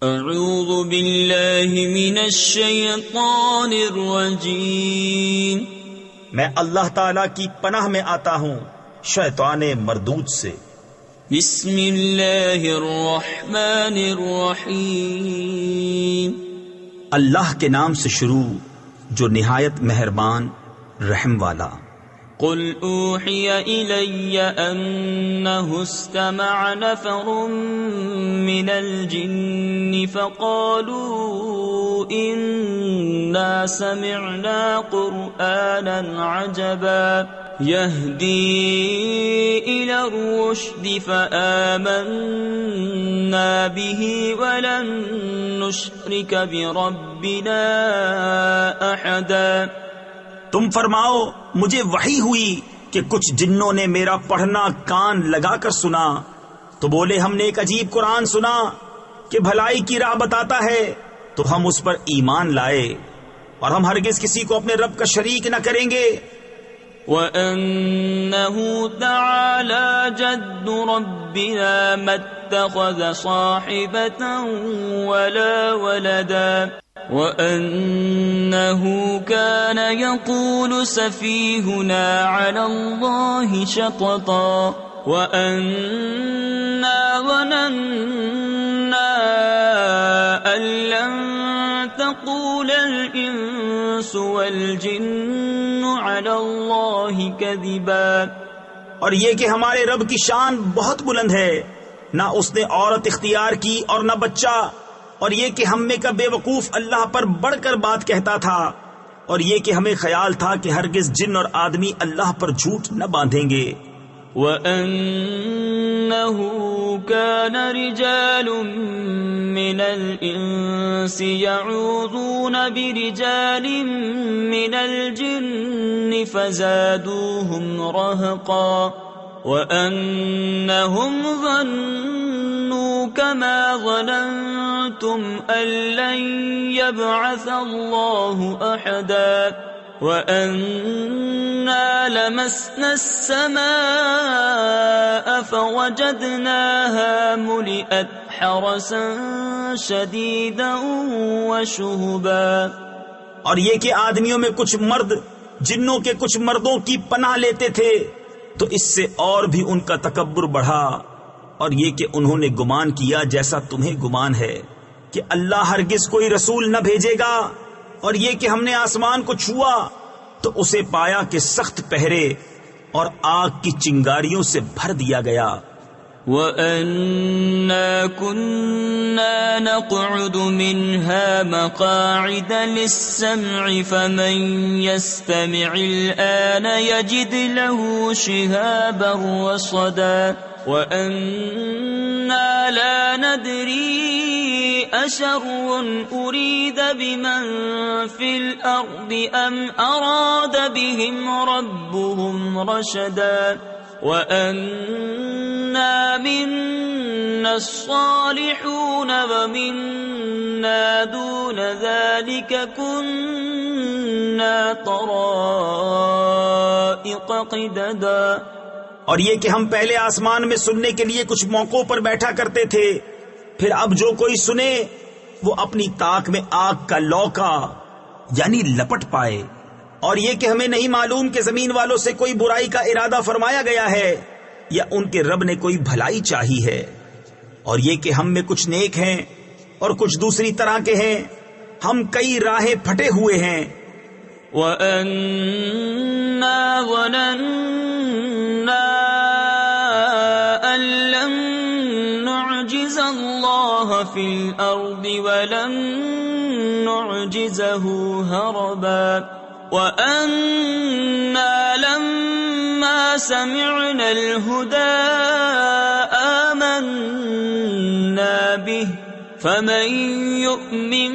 اعوذ باللہ من الشیطان الرجیم، میں اللہ تعالی کی پناہ میں آتا ہوں شیطان مردود سے۔ بسم اللہ الرحمن الرحیم، اللہ کے نام سے شروع جو نہایت مہربان رحم والا۔ قل اوحی الی انہ استمع نفر من الجن فقالوا انا سمعنا قرآنا عجبا يهدي الى الرشد فآمنا به ولن نشرك بربنا احدا۔ تم فرماؤ مجھے وحی ہوئی کہ کچھ جنوں نے میرا پڑھنا کان لگا کر سنا تو بولے ہم نے ایک عجیب قرآن سنا کہ بھلائی کی راہ بتاتا ہے، تو ہم اس پر ایمان لائے اور ہم ہرگز کسی کو اپنے رب کا شریک نہ کریں گے۔ وَأَنَّهُ تَعَالَى جَدُّ رَبِّنَا مَا اتَّخَذَ صَاحِبَةً وَلَا وَلَدًا وَأَنَّهُ كَانَ يَقُولُ سَفِيهُنَا عَلَى اللَّهِ شَطَطًا وَأَنَّا ظَنَنَّا أَن لَّن تَقُولَ الْإِنسُ وَالْجِنُّ عَلَى اللَّهِ كَذِبًا۔ اور یہ کہ ہمارے رب کی شان بہت بلند ہے، نہ اس نے عورت اختیار کی اور نہ بچہ، اور یہ کہ ہم میں کا بے وقوف اللہ پر بڑھ کر بات کہتا تھا، اور یہ کہ ہمیں خیال تھا کہ ہرگز جن اور آدمی اللہ پر جھوٹ نہ باندھیں گے۔ وَأَنَّهُ كَانَ رِجَالٌ مِّنَ الْإِنسِ يَعُوذُونَ بِرِجَالٍ مِّنَ الْجِنِّ فَزَادُوهُمْ رَهَقًا وَأَنَّهُمْ ظَنُّوا كَمَا ظَنَنتُمْ أَن لَّن يَبْعَثَ اللَّهُ أَحَدًا وَأَنَّا لَمَسْنَا السَّمَاءَ فَوَجَدْنَاهَا مُلِئَتْ حَرَسًا شَدِيدًا وَشُهُبًا۔ اور یہ کہ آدمیوں میں کچھ مرد جنوں کے کچھ مردوں کی پناہ لیتے تھے تو اس سے اور بھی ان کا تکبر بڑھا، اور یہ کہ انہوں نے گمان کیا جیسا تمہیں گمان ہے کہ اللہ ہرگز کوئی رسول نہ بھیجے گا، اور یہ کہ ہم نے آسمان کو چھوا تو اسے پایا کہ سخت پہرے اور آگ کی چنگاریوں سے بھر دیا گیا۔ وَأَنَّا كُنَّا نَقْعُدُ مِنْهَا مَقَاعِدَ لِلسَّمْعِ فَمَنْ يَسْتَمِعِ الْآنَ يَجِدْ لَهُ شِهَابًا رَصَدًا وَأَنَّا لَا نَدْرِي أَشَرٌّ أُرِيدَ بِمَنْ فِي الْأَرْضِ أَمْ أَرَادَ بِهِمْ رَبُّهُمْ رَشَدًا وَأَنَّا مِنَّا الصَّالِحُونَ وَمِنَّا دُونَ ذَلِكَ كُنَّا طَرَائِقَ قِدَدًا۔ اور یہ کہ ہم پہلے آسمان میں سننے کے لیے کچھ موقعوں پر بیٹھا کرتے تھے، پھر اب جو کوئی سنے وہ اپنی طاق میں آگ کا لوکا یعنی لپٹ پائے۔ اور یہ کہ ہمیں نہیں معلوم کہ زمین والوں سے کوئی برائی کا ارادہ فرمایا گیا ہے یا ان کے رب نے کوئی بھلائی چاہی ہے، اور یہ کہ ہم میں کچھ نیک ہیں اور کچھ دوسری طرح کے ہیں، ہم کئی راہیں پھٹے ہوئے ہیں۔ وَأَنَّا ظَنَنَّا أَن لَّن نُّعْجِزَ اللَّهَ فِي الْأَرْضِ وَلَن نُّعْجِزَهُ هَرَبًا وَأَنَّا لَمَّا سَمِعْنَا الْهُدَىٰ آمَنَّا بِهِ فَمَن يُؤْمِن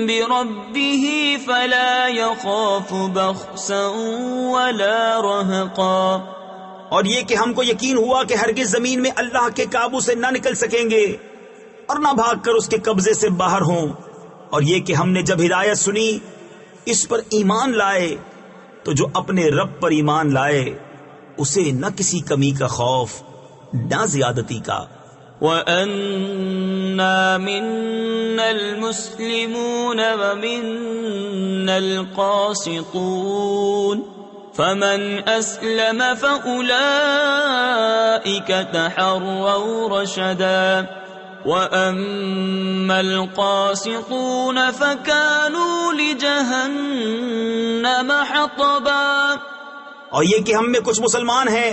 بِرَبِّهِ فَلَا يَخَافُ بَخْسًا وَلَا رَهَقًا۔ اور یہ کہ ہم کو یقین ہوا کہ ہرگز زمین میں اللہ کے قابو سے نہ نکل سکیں گے اور نہ بھاگ کر اس کے قبضے سے باہر ہوں، اور یہ کہ ہم نے جب ہدایت سنی اس پر ایمان لائے تو جو اپنے رب پر ایمان لائے اسے نہ کسی کمی کا خوف نہ زیادتی کا۔ وَأَنَّا مِنَّا الْمُسْلِمُونَ وَمِنَّا الْقَاسِطُونَ فَمَنْ أَسْلَمَ فَأُولَئِكَ تَحَرَّوْا رَشَدًا وَأَمَّا الْقَاسِطُونَ فَكَانُوا لِجَهَنَّمَ حَطَبًا۔ اور یہ کہ ہم میں کچھ مسلمان ہیں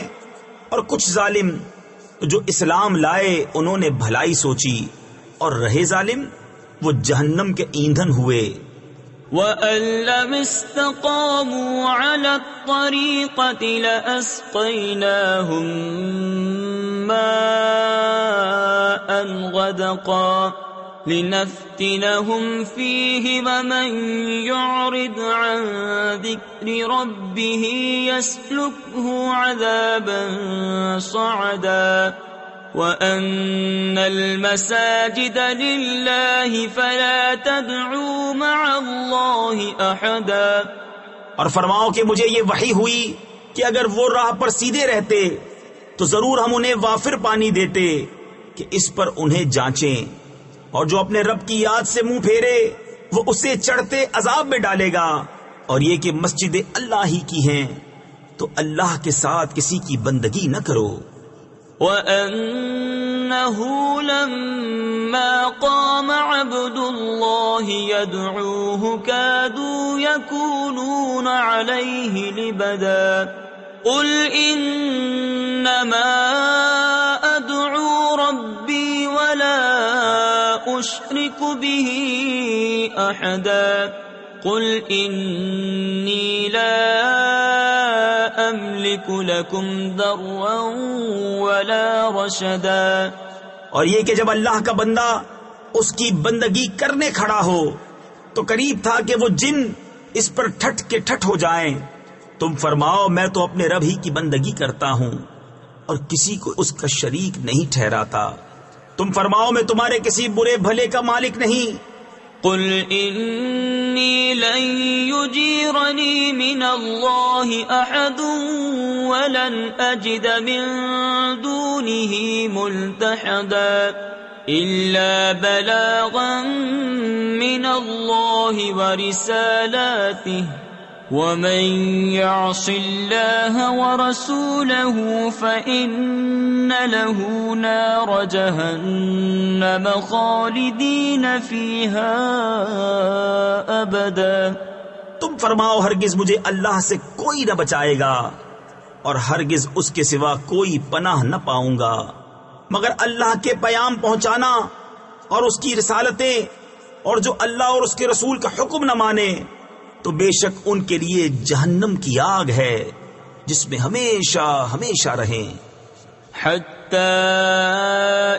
اور کچھ ظالم، جو اسلام لائے انہوں نے بھلائی سوچی اور رہے ظالم وہ جہنم کے ایندھن ہوئے۔ وَأَن لَّمِ اسْتَقَامُوا عَلَى الطَّرِيقَةِ لَأَسْقَيْنَاهُم مَّاءً غَدَقًا لِّنَفْتِنَهُمْ فِيهِ وَمَن يُعْرِضْ عَن ذِكْرِ رَبِّهِ يَسْلُكْهُ عَذَابًا صَعَدًا وَأَنَّ الْمَسَاجِدَ لِلَّهِ فَلَا تَدْعُوا مَعَ اللَّهِ أَحَدًا۔ اور فرماؤ کہ مجھے یہ وحی ہوئی کہ اگر وہ راہ پر سیدھے رہتے تو ضرور ہم انہیں وافر پانی دیتے کہ اس پر انہیں جانچیں، اور جو اپنے رب کی یاد سے منہ پھیرے وہ اسے چڑھتے عذاب میں ڈالے گا۔ اور یہ کہ مسجد اللہ ہی کی ہیں تو اللہ کے ساتھ کسی کی بندگی نہ کرو۔ وَأَنَّهُ لَمَّا قَامَ عَبْدُ اللَّهِ يَدْعُوهُ كَادُوا يَكُونُونَ عَلَيْهِ لِبَدًا قُلْ إِنَّمَا أَدْعُو رَبِّي وَلَا أُشْرِكُ بِهِ أَحَدًا قُلْ إِنِّي لَا أَمْلِكُ لَكُمْ ضَرًّا وَلَا رَشَدًا۔ اور یہ کہ جب اللہ کا بندہ اس کی بندگی کرنے کھڑا ہو تو قریب تھا کہ وہ جن اس پر ٹھٹ کے ٹھٹ ہو جائیں۔ تم فرماؤ میں تو اپنے رب ہی کی بندگی کرتا ہوں اور کسی کو اس کا شریک نہیں ٹھہراتا۔ تم فرماؤ میں تمہارے کسی برے بھلے کا مالک نہیں۔ قل انی لن یجیرنی من اللہ احد ولن اجد من دونه ملتحدا الا بلاغا من اللہ ورسالاته ومن يعص الله ورسوله فإن له نار جهنم خالدين فيها أبدا۔ تم فرماؤ ہرگز مجھے اللہ سے کوئی نہ بچائے گا اور ہرگز اس کے سوا کوئی پناہ نہ پاؤں گا، مگر اللہ کے پیام پہنچانا اور اس کی رسالتیں، اور جو اللہ اور اس کے رسول کا حکم نہ مانے تو بے شک ان کے لیے جہنم کی آگ ہے جس میں ہمیشہ ہمیشہ رہیں۔ حتی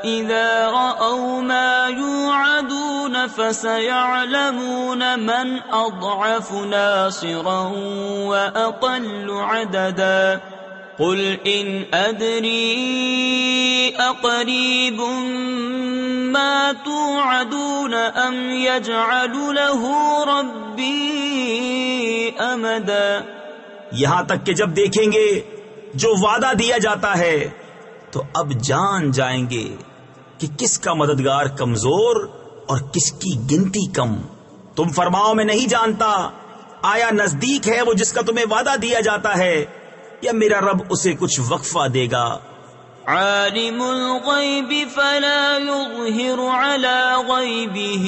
اذا رأوا ما یوعدون فسیعلمون من اضعف ناصرا واقل عددا قل ان ادری اقریب ما توعدون ام یجعل له ربی امدا۔ یہاں تک کہ جب دیکھیں گے جو وعدہ دیا جاتا ہے تو اب جان جائیں گے کہ کس کا مددگار کمزور اور کس کی گنتی کم۔ تم فرماؤ میں نہیں جانتا، آیا نزدیک ہے وہ جس کا تمہیں وعدہ دیا جاتا ہے یا میرا رب اسے کچھ وقفہ دے گا؟ عالم الغیب فلا یظہر علی غیبہ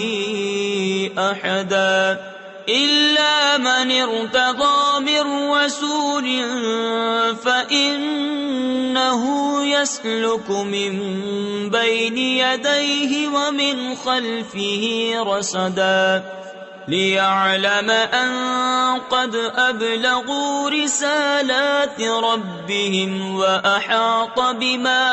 احدا الا من ارتضى من رسول فإنه يسلك من بين يديه ومن خلفه رصدا ليعلم أن قد أبلغوا رسالات ربهم وأحاط بما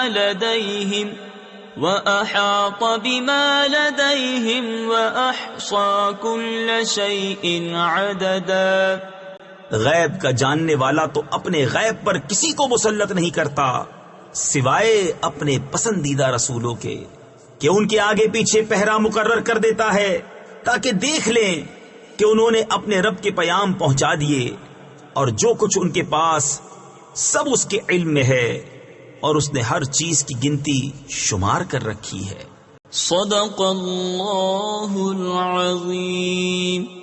لديهم وأحصى كل شيء عددا۔ غیب کا جاننے والا تو اپنے غیب پر کسی کو مسلط نہیں کرتا سوائے اپنے پسندیدہ رسولوں کے، کہ ان کے آگے پیچھے پہرا مقرر کر دیتا ہے تاکہ دیکھ لیں کہ انہوں نے اپنے رب کے پیام پہنچا دیے، اور جو کچھ ان کے پاس سب اس کے علم میں ہے، اور اس نے ہر چیز کی گنتی شمار کر رکھی ہے۔ صدق اللہ العظیم۔